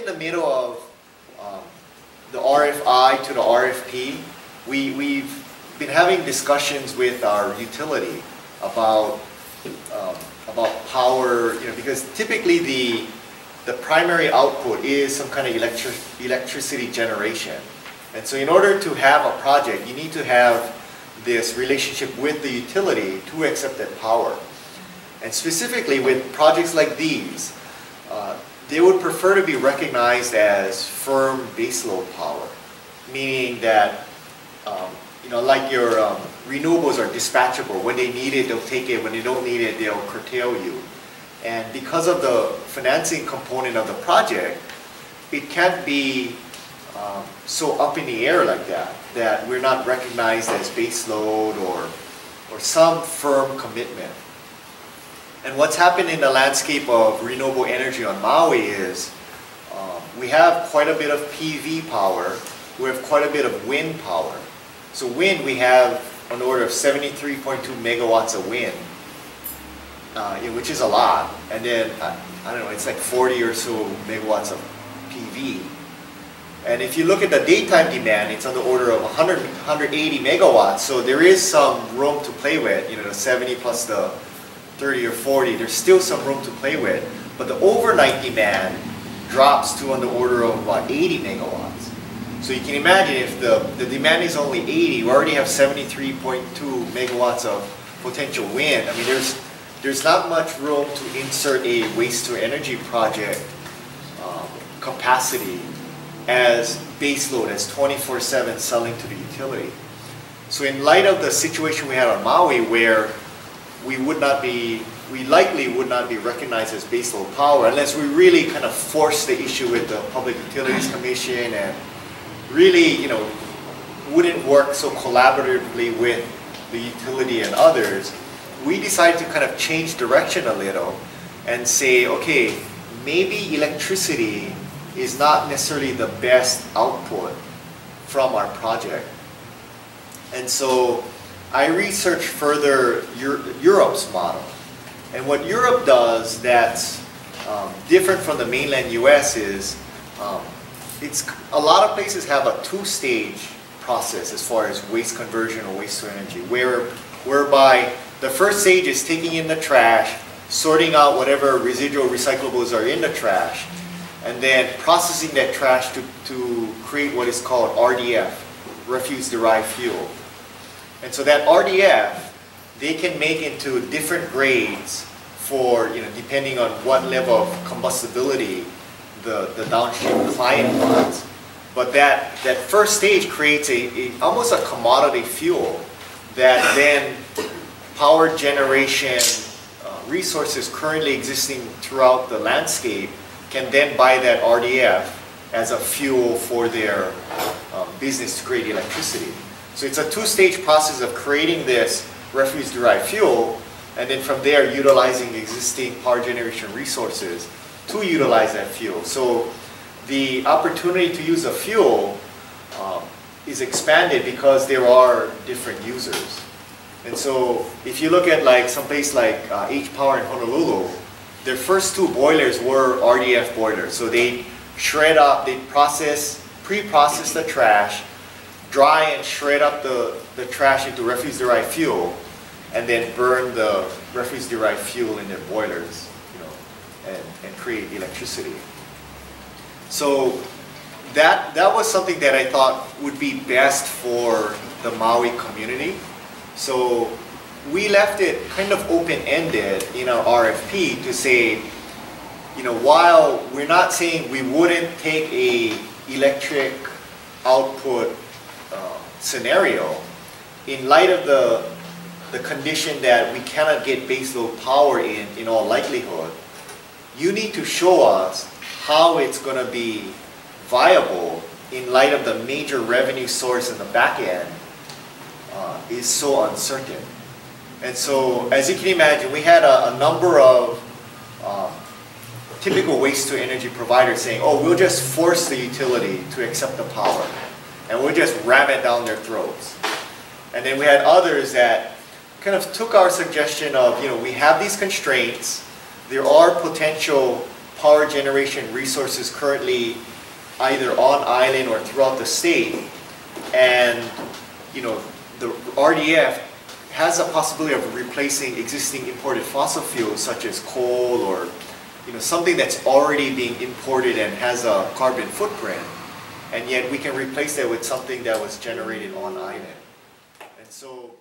in the middle of the RFI to the RFP. We've been having discussions with our utility about power, because typically the primary output is some kind of electricity generation. And so in order to have a project, you need to have this relationship with the utility to accept that power. And specifically with projects like these, they would prefer to be recognized as firm baseload power, meaning that like your renewables are dispatchable. When they need it, they'll take it. When they don't need it, they'll curtail you. And because of the financing component of the project, it can't be so up in the air like that we're not recognized as baseload or some firm commitment. And what's happened in the landscape of renewable energy on Maui is we have quite a bit of PV power, we have quite a bit of wind power. So wind, we have on the order of 73.2 megawatts of wind, which is a lot. And then, I don't know, it's like 40 or so megawatts of PV. And if you look at the daytime demand, it's on the order of 180 megawatts. So there is some room to play with, the 70 plus the 30 or 40, there's still some room to play with. But the overnight demand drops to on the order of about 80 megawatts. So you can imagine if the demand is only 80, we already have 73.2 megawatts of potential wind. I mean, there's not much room to insert a waste to energy project capacity as baseload, as 24/7 selling to the utility. So in light of the situation we had on Maui, where we likely would not be recognized as baseload power unless we really kind of force the issue with the Public Utilities Commission and really, wouldn't work so collaboratively with the utility and others, we decided to kind of change direction a little and say, okay, maybe electricity is not necessarily the best output from our project. And so I researched further Europe's model. And what Europe does that's different from the mainland US is a lot of places have a two-stage process as far as waste conversion or waste to energy, whereby the first stage is taking in the trash, sorting out whatever residual recyclables are in the trash, and then processing that trash to create what is called RDF, refuse-derived fuel. And so that RDF, they can make into different grades for, depending on what level of combustibility the downstream client wants. But that first stage creates almost a commodity fuel that then power generation resources currently existing throughout the landscape can then buy that RDF as a fuel for their business to create electricity. So it's a two-stage process of creating this refuse-derived fuel, and then from there utilizing existing power generation resources to utilize that fuel. So the opportunity to use a fuel is expanded because there are different users. And so if you look at like someplace like H-Power in Honolulu, their first two boilers were RDF boilers. So they shred up, they pre-process the trash, dry and shred up the trash into refuse-derived fuel, and then burn the refuse-derived fuel in their boilers, and create electricity. So that was something that I thought would be best for the Maui community. So we left it kind of open-ended in our RFP to say, while we're not saying we wouldn't take a electric output scenario, in light of the condition that we cannot get baseload power in all likelihood, you need to show us how it's going to be viable in light of the major revenue source in the back end is so uncertain. And so, as you can imagine, we had a number of typical waste to energy providers saying, oh, we'll just force the utility to accept the power, and we'll just ram it down their throats. And then we had others that kind of took our suggestion of, we have these constraints, there are potential power generation resources currently either on island or throughout the state, and the RDF has a possibility of replacing existing imported fossil fuels such as coal or something that's already being imported and has a carbon footprint, and yet we can replace that with something that was generated on island. And so